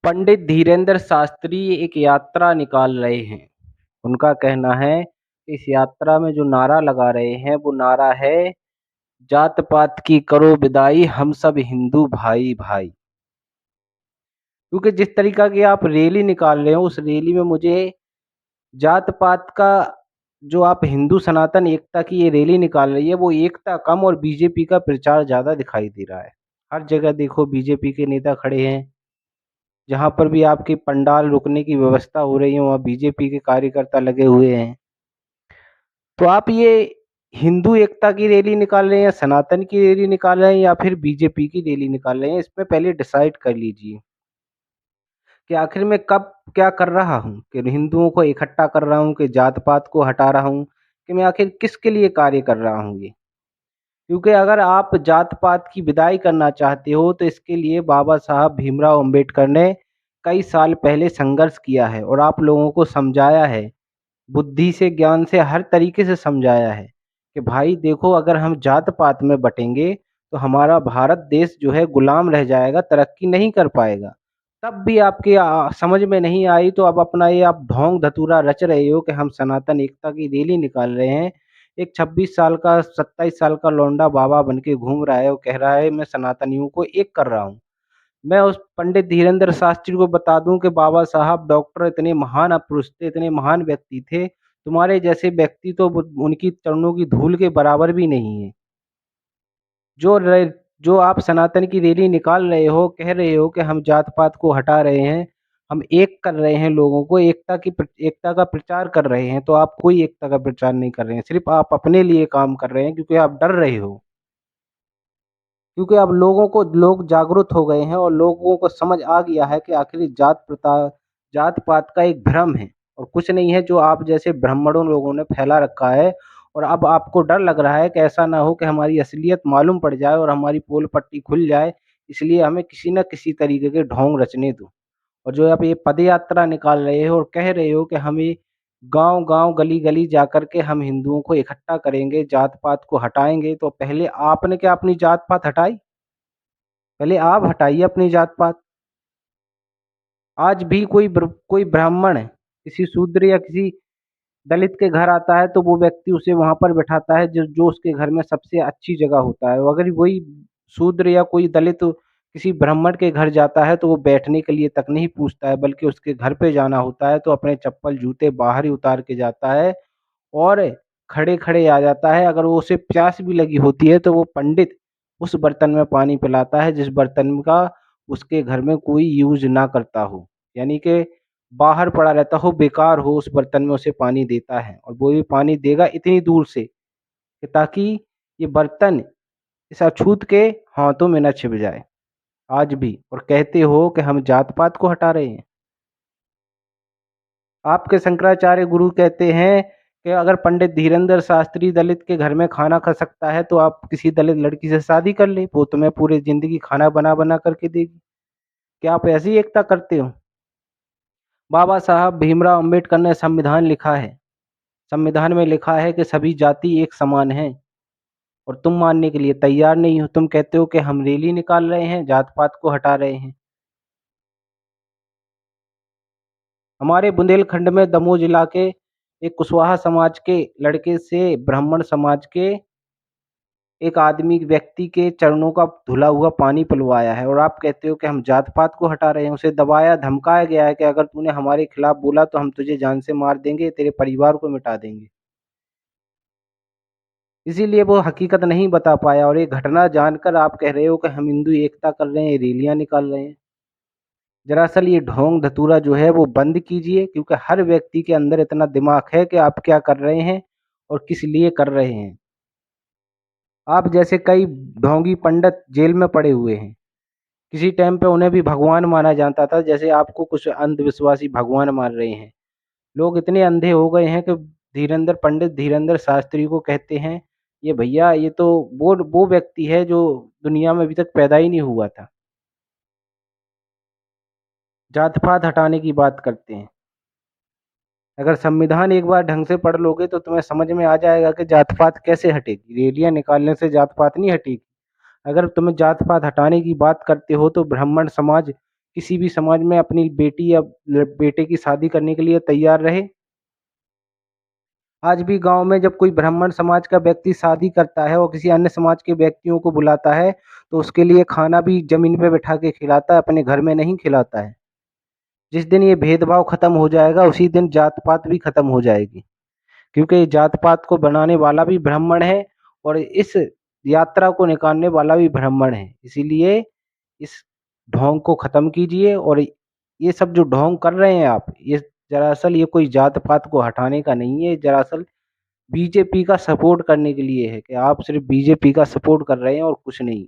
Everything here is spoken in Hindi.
पंडित धीरेंद्र शास्त्री एक यात्रा निकाल रहे हैं। उनका कहना है, इस यात्रा में जो नारा लगा रहे हैं वो नारा है, जात पात की करो विदाई हम सब हिंदू भाई भाई। क्योंकि जिस तरीका की आप रैली निकाल रहे हो उस रैली में मुझे जात पात का जो आप हिंदू सनातन एकता की ये रैली निकाल रही है वो एकता कम और बीजेपी का प्रचार ज्यादा दिखाई दे रहा है। हर जगह देखो बीजेपी के नेता खड़े हैं। जहाँ पर भी आपकी पंडाल रुकने की व्यवस्था हो रही है वहाँ बीजेपी के कार्यकर्ता लगे हुए हैं। तो आप ये हिंदू एकता की रैली निकाल रहे हैं या सनातन की रैली निकाल रहे हैं या फिर बीजेपी की रैली निकाल रहे हैं, इसमें पहले डिसाइड कर लीजिए कि आखिर मैं कब क्या कर रहा हूँ, कि हिंदुओं को इकट्ठा कर रहा हूँ, कि जात पात को हटा रहा हूँ, कि मैं आखिर किसके लिए कार्य कर रहा हूँ ये। क्योंकि अगर आप जात पात की विदाई करना चाहते हो तो इसके लिए बाबा साहब भीमराव अंबेडकर ने कई साल पहले संघर्ष किया है और आप लोगों को समझाया है, बुद्धि से ज्ञान से हर तरीके से समझाया है कि भाई देखो, अगर हम जात पात में बटेंगे तो हमारा भारत देश जो है गुलाम रह जाएगा, तरक्की नहीं कर पाएगा। तब भी आपके समझ में नहीं आई तो अब अपना ये आप ढोंग धतूरा रच रहे हो कि हम सनातन एकता की रैली निकाल रहे हैं। एक 26 साल का 27 साल का लौंडा बाबा बन के घूम रहा है और कह रहा है मैं सनातनियों को एक कर रहा हूँ। मैं उस पंडित धीरेंद्र शास्त्री को बता दूं कि बाबा साहब डॉक्टर इतने महान पुरुष थे, इतने महान व्यक्ति थे। तुम्हारे जैसे व्यक्ति तो उनकी चरणों की धूल के बराबर भी नहीं है। जो रे- जो आप सनातन की रैली निकाल रहे हो, कह रहे हो कि हम जात पात को हटा रहे हैं, हम एक कर रहे हैं, लोगों को एकता का प्रचार कर रहे हैं, तो आप कोई एकता का प्रचार नहीं कर रहे हैं, सिर्फ आप अपने लिए काम कर रहे हैं क्योंकि आप डर रहे हो। क्योंकि अब लोग जागरूक हो गए हैं और लोगों को समझ आ गया है कि आखिर जात पात का एक भ्रम है और कुछ नहीं है जो आप जैसे ब्राह्मणों लोगों ने फैला रखा है। और अब आपको डर लग रहा है कि ऐसा ना हो कि हमारी असलियत मालूम पड़ जाए और हमारी पोल पट्टी खुल जाए, इसलिए हमें किसी न किसी तरीके के ढोंग रचने दो। और जो आप ये पद यात्रा निकाल रहे हो और कह रहे हो कि हमें गांव-गांव, गली-गली जाकर के हम हिंदुओं को इकट्ठा करेंगे, जात-पात को हटाएँगे, तो पहले आपने क्या अपनी जात-पात हटाई? पहले आप हटाइए अपनी जात-पात। आज भी कोई ब्राह्मण किसी शूद्र या किसी दलित के घर आता है तो वो व्यक्ति उसे वहाँ पर बिठाता है जो जो उसके घर में सबसे अच्छी जगह होता है। अगर वही शूद्र या कोई दलित किसी ब्राह्मण के घर जाता है तो वो बैठने के लिए तक नहीं पूछता है, बल्कि उसके घर पे जाना होता है तो अपने चप्पल जूते बाहर ही उतार के जाता है और खड़े-खड़े आ जाता है। अगर वो उसे प्यास भी लगी होती है तो वो पंडित उस बर्तन में पानी पिलाता है जिस बर्तन का उसके घर में कोई यूज़ ना करता हो। यानी कि बाहर पड़ा रहता हो, बेकार हो, उस बर्तन में उसे पानी देता है और वो भी पानी देगा इतनी दूर से कि ताकि ये बर्तन इस अछूत के हाथों में ना छिप जाए। आज भी और कहते हो कि हम जात-पात को हटा रहे हैं। आपके शंकराचार्य गुरु कहते हैं कि अगर पंडित धीरेंद्र शास्त्री दलित के घर में खाना खा सकता है तो आप किसी दलित लड़की से शादी कर ले, वो तुम्हें पूरी जिंदगी खाना बना बना करके देगी। क्या आप ऐसी एकता करते हो? बाबा साहब भीमराव अंबेडकर ने संविधान लिखा है। संविधान में लिखा है कि सभी जाति एक समान हैं और तुम मानने के लिए तैयार नहीं हो। तुम कहते हो कि हम रैली निकाल रहे हैं, जात पात को हटा रहे हैं। हमारे बुंदेलखंड में दमोह जिला के एक कुशवाहा समाज के लड़के से ब्राह्मण समाज के एक आदमी व्यक्ति के चरणों का धुला हुआ पानी पिलवाया है और आप कहते हो कि हम जात पात को हटा रहे हैं। उसे दबाया धमकाया गया है कि अगर तूने हमारे खिलाफ बोला तो हम तुझे जान से मार देंगे, तेरे परिवार को मिटा देंगे। इसीलिए वो हकीकत नहीं बता पाया और ये घटना जानकर आप कह रहे हो कि हम हिंदू एकता कर रहे हैं, रैलियां निकाल रहे हैं। दरअसल ये ढोंग धतूरा जो है वो बंद कीजिए, क्योंकि हर व्यक्ति के अंदर इतना दिमाग है कि आप क्या कर रहे हैं और किस लिए कर रहे हैं। आप जैसे कई ढोंगी पंडित जेल में पड़े हुए हैं। किसी टाइम पे उन्हें भी भगवान माना जाता था, जैसे आपको कुछ अंधविश्वासी भगवान मान रहे हैं। लोग इतने अंधे हो गए हैं कि पंडित धीरेंद्र शास्त्री को कहते हैं, ये भैया ये तो वो व्यक्ति है जो दुनिया में अभी तक पैदा ही नहीं हुआ था। जात-पात हटाने की बात करते हैं। अगर संविधान एक बार ढंग से पढ़ लोगे तो तुम्हें समझ में आ जाएगा कि जात-पात कैसे हटेगी। रैलियाँ निकालने से जात-पात नहीं हटेगी। अगर तुम्हें जात-पात हटाने की बात करते हो तो ब्राह्मण समाज किसी भी समाज में अपनी बेटी या बेटे की शादी करने के लिए तैयार रहे। आज भी गाँव में जब कोई ब्राह्मण समाज का व्यक्ति शादी करता है और किसी अन्य समाज के व्यक्तियों को बुलाता है, तो उसके लिए खाना भी ज़मीन पे बिठा के खिलाता है, अपने घर में नहीं खिलाता है। जिस दिन ये भेदभाव खत्म हो जाएगा, उसी दिन जात-पात भी खत्म हो जाएगी। क्योंकि जात-पात को बनाने वाला भी ब्राह्मण है और इस यात्रा को निकालने वाला भी ब्राह्मण है। इसीलिए इस ढोंग को खत्म कीजिए और ये सब जो ढोंग कर रहे हैं आप, ये दरअसल ये कोई जात-पात को हटाने का नहीं है, दरअसल बीजेपी का सपोर्ट करने के लिए है कि आप सिर्फ़ बीजेपी का सपोर्ट कर रहे हैं और कुछ नहीं।